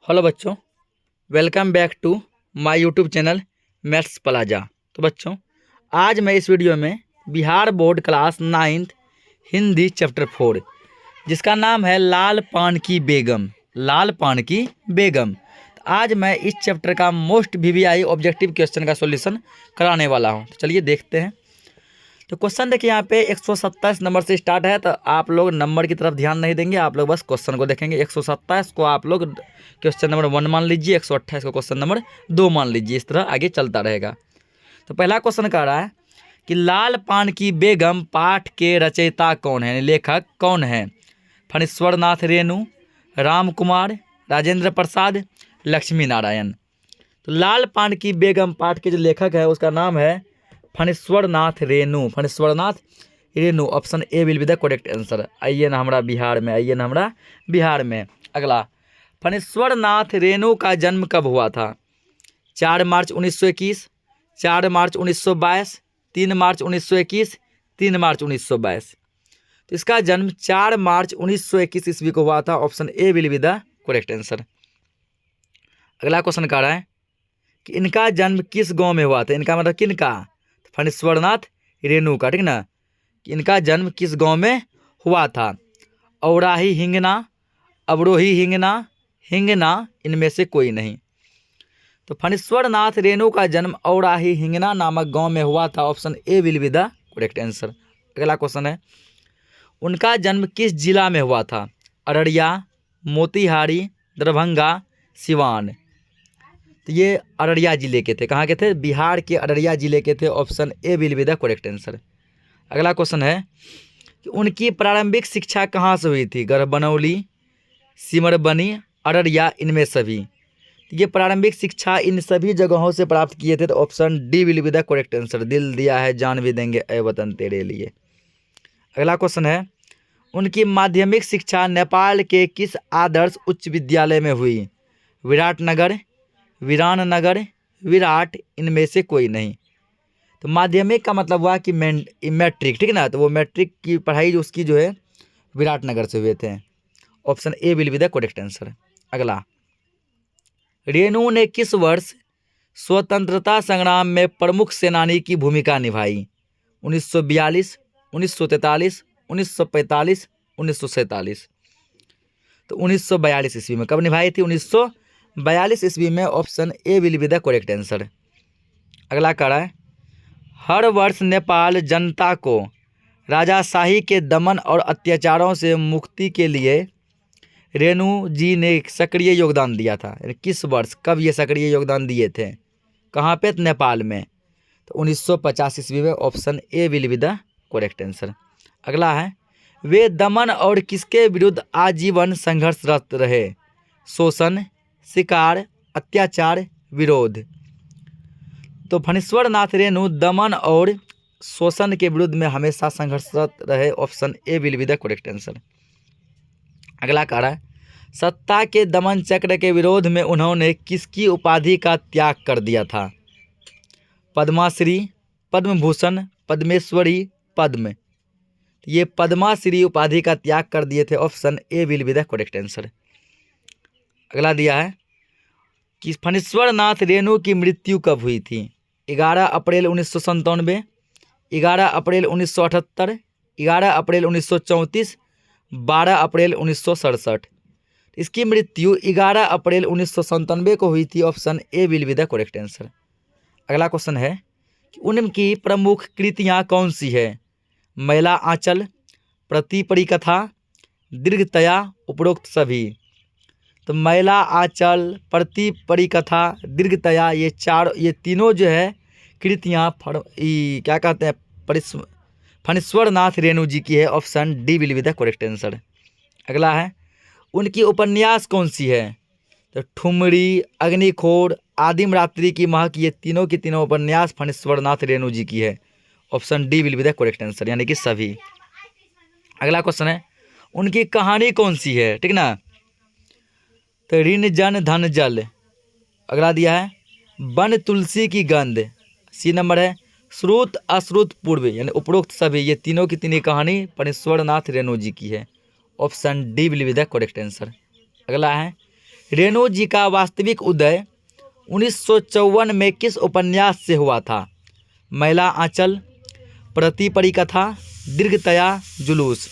Hello बच्चों, welcome back to my YouTube channel maths plaza. तो बच्चों, आज मैं इस वीडियो में Bihar board class 9th Hindi chapter 4 जिसका नाम है लाल पान की बेगम। तो आज मैं इस चैप्टर का मोस्ट वीवीआई ऑब्जेक्टिव क्वेश्चन का सॉल्यूशन कराने वाला हूं। तो चलिए देखते हैं। तो क्वेश्चन देखिए, यहाँ पे 127 नंबर से स्टार्ट है। तो आप लोग नंबर की तरफ ध्यान नहीं देंगे, आप लोग बस क्वेश्चन को देखेंगे। 127 को आप लोग क्वेश्चन नंबर 1 मान लीजिए, 128 को क्वेश्चन नंबर 2 मान लीजिए। इस तरह आगे चलता रहेगा। तो पहला क्वेश्चन कह रहा है कि लाल पान की बेगम पाठ के रचयिता कौन है, लेखक कौन है? फणीश्वर नाथ रेणु, राम कुमार, राजेंद्र प्रसाद, लक्ष्मी नारायण। तो लाल पान की बेगम पाठ के जो लेखक है उसका नाम है Phanishwar Nath Renu. Option A will be the correct answer. आइए ना हमारा बिहार में। अगला, फणीश्वर नाथ रेणु का जन्म कब हुआ था? 4 मार्च 1921, 4 मार्च 1922, 3 मार्च 1921, 3 मार्च 1922। तो इसका जन्म 4 मार्च 1921 ईस्वी को हुआ था। Option A will be the correct answer. अगला क्वेश्चन कह रहा है कि इनका जन्म किस गांव में हुआ था? इनका मतलब किनका? फणीश्वर नाथ रेणु का, ठीक ना। कि इनका जन्म किस गांव में हुआ था? औराही, हिंगना, अबरोही, हिंगना, इनमें से कोई नहीं। तो फणीश्वर नाथ रेणु का जन्म औराही हिंगना नामक गांव में हुआ था। Option A will be the correct answer. अगला क्वेश्चन है, उनका जन्म किस जिला में हुआ था? अररिया, मोतिहारी, दरभंगा, सिवान। तो ये अररिया जिले के थे। कहाँ के थे? बिहार के अररिया जिले के थे। Option A will be the correct answer. अगला क्वेश्चन है कि उनकी प्रारंभिक शिक्षा कहाँ से हुई थी? गढ़बनौली, सिमरबनी, अररिया, इनमें सभी। तो ये प्रारंभिक शिक्षा इन सभी जगहों से प्राप्त किए थे। तो option D will be the correct answer. दिल दिया है जान भी देंगे ए वतन तेरे लिए। अगला क्वेश्चन है, उनकी माध्यमिक शिक्षा नेपाल के किस आदर्श उच्च विद्यालय में हुई? विराटनगर, वीराननगर, विराट, इनमें से कोई नहीं। तो माध्यमिक का मतलब हुआ कि मैट्रिक, ठीक ना। तो वो मैट्रिक की पढ़ाई जो उसकी जो है विराटनगर से हुए थे। Option A will be the correct answer. अगला, रेणु ने किस वर्ष स्वतंत्रता संग्राम में प्रमुख सेनानी की भूमिका निभाई? 1942, 1943, 1945, 1947। तो 1942 ईस्वी में। कब निभाई थी? 1942 ईस्वी में। Option A will be the correct answer. अगला कह रहा है, हर वर्ष नेपाल जनता को राजाशाही के दमन और अत्याचारों से मुक्ति के लिए रेणु जी ने सक्रिय योगदान दिया था। किस वर्ष, कब ये सक्रिय योगदान दिए थे? कहाँ पे? नेपाल में। तो 1950 ईस्वी में। Option A will be the correct answer. अगला है, वे दमन और किसके विरुद्ध आजीवन संघर्षरत रहे? शोषण, शिकार, अत्याचार, विरोध। तो फणीश्वर नाथ रेणु दमन और शोषण के विरुद्ध में हमेशा संघर्षरत रहे। Option A will be the correct answer. अगला कह रहा है, सत्ता के दमन चक्र के विरोध में उन्होंने किसकी उपाधि का त्याग कर दिया था? पद्माश्री, पद्म भूषण, पद्मेश्वरी, पद्म। ये पद्माश्री उपाधि का त्याग कर दिए थे। Option A will be the correct answer. अगला दिया है कि फणीश्वर नाथ रेणु की मृत्यु कब हुई थी? 11 अप्रैल 1997, 11 अप्रैल 1978, 11 अप्रैल 1934, 12 अप्रैल 1967। इसकी मृत्यु 11 अप्रैल 1997 को हुई थी। Option A will be the correct answer. अगला क्वेश्चन है कि उनकी प्रमुख कृतियाँ कौन सी है? मैला आंचल, प्रतिपरिकथा, दीर्घतया, उपरोक्त सभी। तो मैला आंचल, प्रतिपरिकथा, दीर्घतया, ये तीनों जो है कृतियाँ क्या कहते हैं फणीश्वर नाथ रेणु जी की है। Option D will be the correct answer. अगला है, उनकी उपन्यास कौन सी है? तो ठुमरी, अग्निखोर, आदिम रात्रि की महक, ये तीनों की तीनों उपन्यास फणीश्वर नाथ रेणु जी की है। Option D will be the correct answer, यानी कि सभी। अगला क्वेश्चन है, उनकी कहानी कौन सी है? ठीक ना। तो ऋण जन धन जल। अगला दिया है, वन तुलसी की गंध। सी नंबर है, श्रुत अश्रुत पूर्व, यानी उपरोक्त सभी, ये तीनों की तीनों कहानी फणीश्वर नाथ रेणु जी की है। Option D will be the correct answer. अगला है, रेणु जी का वास्तविक उदय 1954 में किस उपन्यास से हुआ था? महिला आंचल, प्रति परिकथा, दीर्घतया, जुलूस।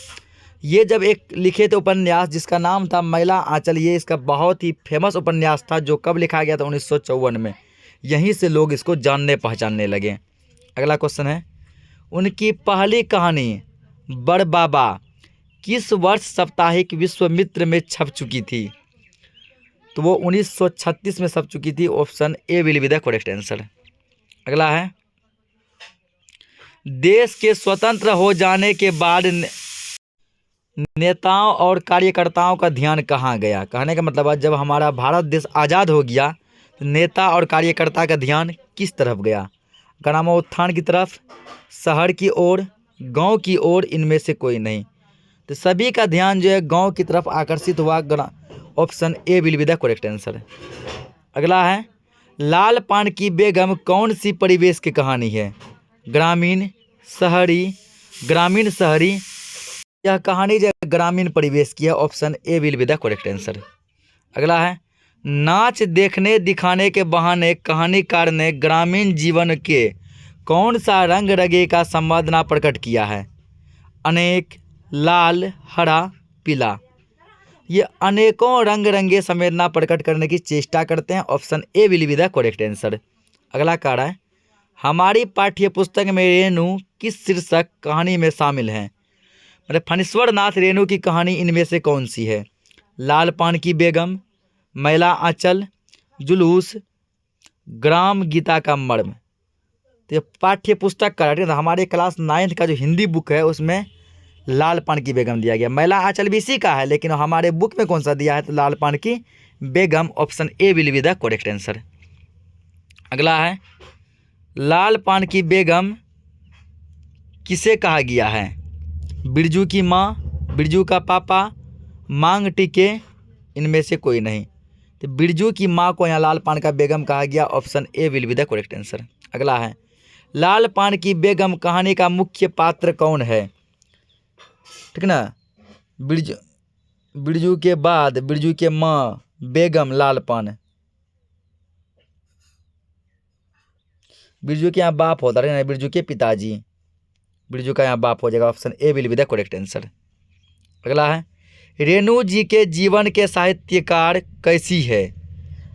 ये जब एक लिखे थे उपन्यास जिसका नाम था महिला आंचल, ये इसका बहुत ही फेमस उपन्यास था जो कब लिखा गया था? 1954 में। यहीं से लोग इसको जानने पहचानने लगे। अगला क्वेश्चन है, उनकी पहली कहानी बड़ बाबा किस वर्ष साप्ताहिक विश्वामित्र में छप चुकी थी? तो वो 1936 में छप चुकी थी। Option A will be the correct answer. अगला है, देश के स्वतंत्र हो जाने के बाद नेताओं और कार्यकर्ताओं का ध्यान कहाँ गया? कहने का मतलब है जब हमारा भारत देश आज़ाद हो गया तो नेता और कार्यकर्ता का ध्यान किस तरफ गया? ग्रामोत्थान की तरफ, शहर की ओर, गांव की ओर, इनमें से कोई नहीं। तो सभी का ध्यान जो है गांव की तरफ आकर्षित हुआ। Option A will be the correct answer. अगला है, लाल पान की बेगम कौन सी परिवेश की कहानी है? ग्रामीण, शहरी, ग्रामीण शहरी। यह कहानी जो ग्रामीण परिवेश की है। Option A will be the correct answer. अगला है, नाच देखने दिखाने के बहाने कहानीकार ने ग्रामीण जीवन के कौन सा रंग रंगे का संवेदना प्रकट किया है? अनेक, लाल, हरा, पीला। ये अनेकों रंग रंगे संवेदना प्रकट करने की चेष्टा करते हैं। Option A will be the correct answer. अगला कार्य है, हमारी पाठ्य पुस्तक में रेणु किस शीर्षक कहानी में शामिल है? मतलब फणीश्वर नाथ रेणु की कहानी इनमें से कौन सी है? लाल पान की बेगम, महिला आंचल, जुलूस, ग्राम गीता का मर्म। तो ये पाठ्य पुस्तक का हमारे क्लास 9th का जो हिंदी बुक है उसमें लाल पान की बेगम दिया गया। महिला आंचल भी इसी का है, लेकिन हमारे बुक में कौन सा दिया है? तो Lal Paan ki Begum. Option A will be the correct answer. अगला है, लाल पान की बेगम किसे कहा गया है? बिरजू की माँ, बिरजू का पापा, मांग टिके, इनमें से कोई नहीं। तो बिरजू की माँ को यहाँ लाल पान का बेगम कहा गया। Option A will be the correct answer. अगला है, लाल पान की बेगम कहानी का मुख्य पात्र कौन है? ठीक ना, बिरजू के बाद बिरजू के माँ बेगम लाल पान। बिरजू के यहाँ बाप होता है ना, बिरजू के पिताजी, बिरजू का यहाँ बाप हो जाएगा। Option A will be the correct answer. अगला है, रेणु जी के जीवन के साहित्यकार कैसी है?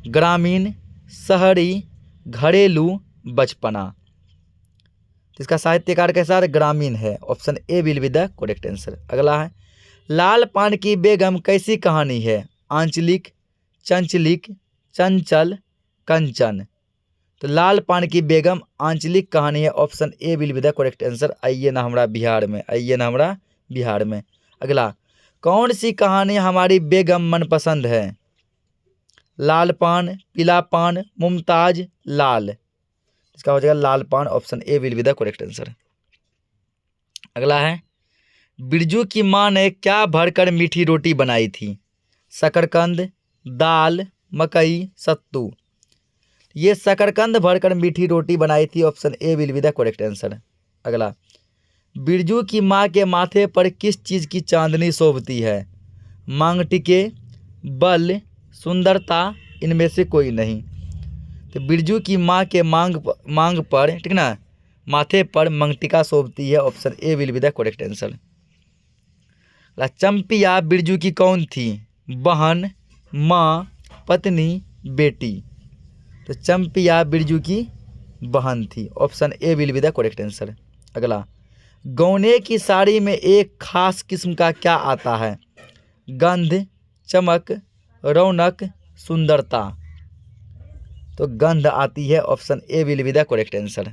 ग्रामीण, शहरी, घरेलू, बचपना। इसका साहित्यकार कैसा है? ग्रामीण है। Option A will be the correct answer. अगला है, लाल पान की बेगम कैसी कहानी है? आंचलिक, चंचलिक, चंचल, कंचन। तो लाल पान की बेगम आंचलिक कहानी है। Option A will be the correct answer. आइए ना हमरा बिहार में, आइए ना हमरा बिहार में। अगला, कौन सी कहानी हमारी बेगम मनपसंद है? लाल पान, पीला पान, मुमताज, लाल। इसका हो जाएगा लाल पान। Option A will be the correct answer. अगला है, बिरजू की माँ ने क्या भरकर मीठी रोटी बनाई थी? शकरकंद, दाल, मकई, सत्तू। ये शकरकंद भरकर मीठी रोटी बनाई थी। Option A will be the correct answer. अगला, बिरजू की माँ के माथे पर किस चीज़ की चांदनी शोभती है? मांग टिके, बल, सुंदरता, इनमें से कोई नहीं। तो बिरजू की माँ के मांग पर, ठीक ना, माथे पर मंगटिका शोभती है। Option A will be the correct answer. Champia Birju की कौन थी? बहन, माँ, पत्नी, बेटी। तो चंपिया बिरजू की बहन थी। Option A will be the correct answer. अगला, गौने की साड़ी में एक खास किस्म का क्या आता है? गंध, चमक, रौनक, सुंदरता। तो गंध आती है। Option A will be the correct answer.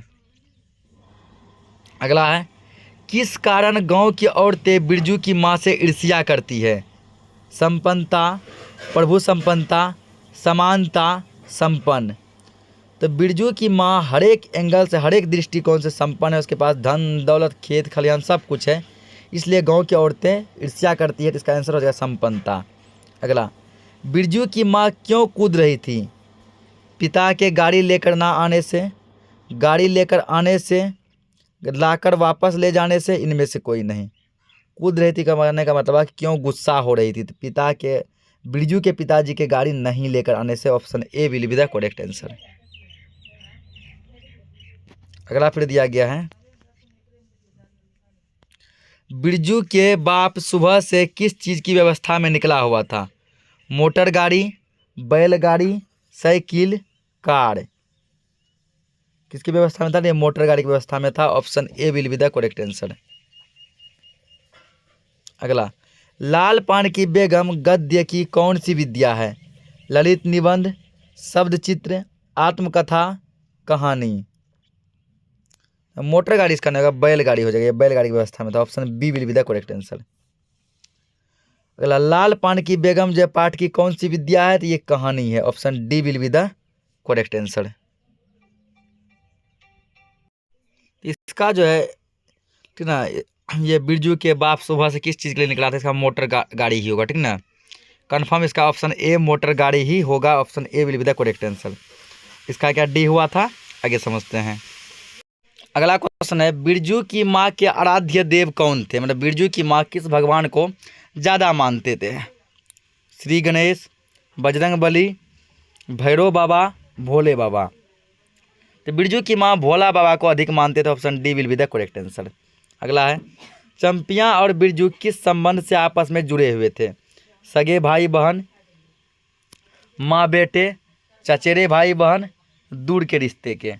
अगला है, किस कारण गांव की औरतें बिरजू की माँ से ईर्ष्या करती है? संपन्नता, प्रभु संपन्नता, समानता, संपन्न। तो बिरजू की माँ हर एक एंगल से, हर एक दृष्टिकोण से संपन्न है। उसके पास धन दौलत, खेत खलिहान सब कुछ है, इसलिए गांव की औरतें ईर्ष्या करती है। तो इसका आंसर हो जाएगा संपन्नता। अगला, बिरजू की माँ क्यों कूद रही थी? पिता के गाड़ी लेकर ना आने से, गाड़ी लेकर आने से, लाकर वापस ले जाने से, इनमें से कोई नहीं। कूद रही थी कहने का मतलब है क्यों गुस्सा हो रही थी? तो पिता के बिरजू के पिताजी के गाड़ी नहीं लेकर आने से option A will be the correct answer. अगला फिर दिया गया है, बिरजू के बाप सुबह से किस चीज़ की व्यवस्था में निकला हुआ था? मोटर गाड़ी, बैलगाड़ी, साइकिल, कार। किसकी व्यवस्था में था? ये मोटर गाड़ी की व्यवस्था में था। Option A will be the correct answer. अगला, लाल पान की बेगम गद्य की कौन सी विद्या है? ललित निबंध, शब्द चित्र, आत्मकथा, कहानी। मोटर गाड़ी इसका नहीं होगा, बैलगाड़ी हो जाएगा। ये बैलगाड़ी की व्यवस्था में था। Option B will be the correct answer. अगला, लाल पान की बेगम जय पाठ की कौन सी विद्या है? तो ये कहानी है। Option D will be the correct answer. इसका जो है ठीक ना, ये बिरजू के बाप सुबह से किस चीज़ के लिए निकला था? इसका मोटर गाड़ी ही होगा, ठीक ना। कंफर्म इसका ऑप्शन ए मोटर गाड़ी ही होगा। Option A will be the correct answer. इसका क्या डी हुआ था, आगे समझते हैं। अगला क्वेश्चन है, बिरजू की माँ के आराध्य देव कौन थे? मतलब बिरजू की माँ किस भगवान को ज़्यादा मानते थे? श्री गणेश, बजरंग बली, भैरव बाबा, भोले बाबा। तो बिरजू की माँ भोला बाबा को अधिक मानते थे। Option D will be the correct answer. अगला है, चंपियाँ और बिरजू किस संबंध से आपस में जुड़े हुए थे? सगे भाई बहन, माँ बेटे, चचेरे भाई बहन, दूर के रिश्ते के।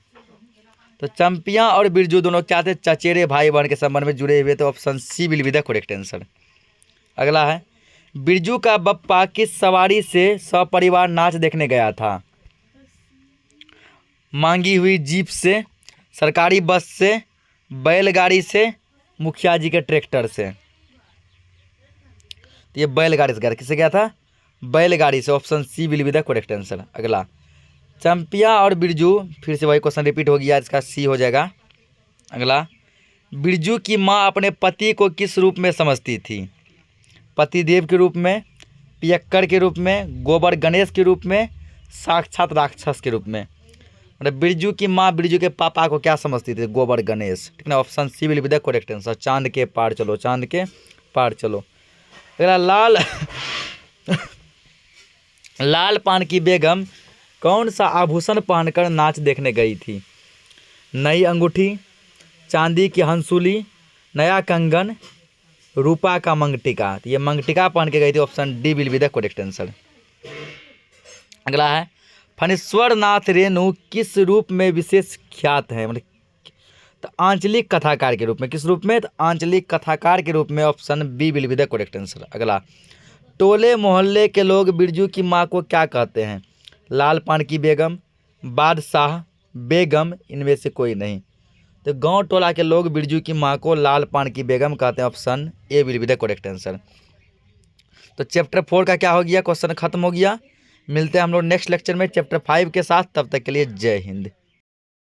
तो चंपियाँ और बिरजू दोनों क्या थे? चचेरे भाई बहन के संबंध में जुड़े हुए थे। Option C will be the correct answer. अगला है, बिरजू का बप्पा किस सवारी से सपरिवार नाच देखने गया था? मांगी हुई जीप से, सरकारी बस से, बैलगाड़ी से, मुखिया जी के ट्रैक्टर से। तो ये बैलगाड़ी से गया, किससे गया था? बैलगाड़ी से। Option C will be the correct answer. अगला, चंपिया और बिरजू, फिर से वही क्वेश्चन रिपीट हो गया, इसका सी हो जाएगा। अगला, बिरजू की माँ अपने पति को किस रूप में समझती थी? पतिदेव के रूप में, पियक्कर के रूप में, गोबर गणेश के रूप में, साक्षात राक्षस के रूप में। मतलब बिरजू की माँ बिरजू के पापा को क्या समझती थी? गोबर गणेश, ठीक ना। Option C will be the correct answer. चांद के पार चलो, चांद के पार चलो। अगला, लाल पान की बेगम कौन सा आभूषण पहनकर नाच देखने गई थी? नई अंगूठी, चांदी की हंसुली, नया कंगन, रूपा का मंगटिका। तो ये मंगटिका पहन के गई थी। Option D will be the correct answer. अगला है, फणीश्वर नाथ रेणु किस रूप में विशेष ख्यात है? मतलब तो आंचलिक कथाकार के रूप में। किस रूप में? तो आंचलिक कथाकार के रूप में। Option B will be the correct answer. अगला, टोले मोहल्ले के लोग बिरजू की माँ को क्या कहते हैं? लाल पान की बेगम, बादशाह, बेगम, इनमें से कोई नहीं। तो गांव टोला के लोग बिरजू की माँ को लाल पान की बेगम कहते हैं। Option A will be the correct answer. तो चैप्टर 4 का क्या हो गया, क्वेश्चन खत्म हो गया। मिलते हैं हम लोग नेक्स्ट लेक्चर में चैप्टर 5 के साथ। तब तक के लिए जय हिंद।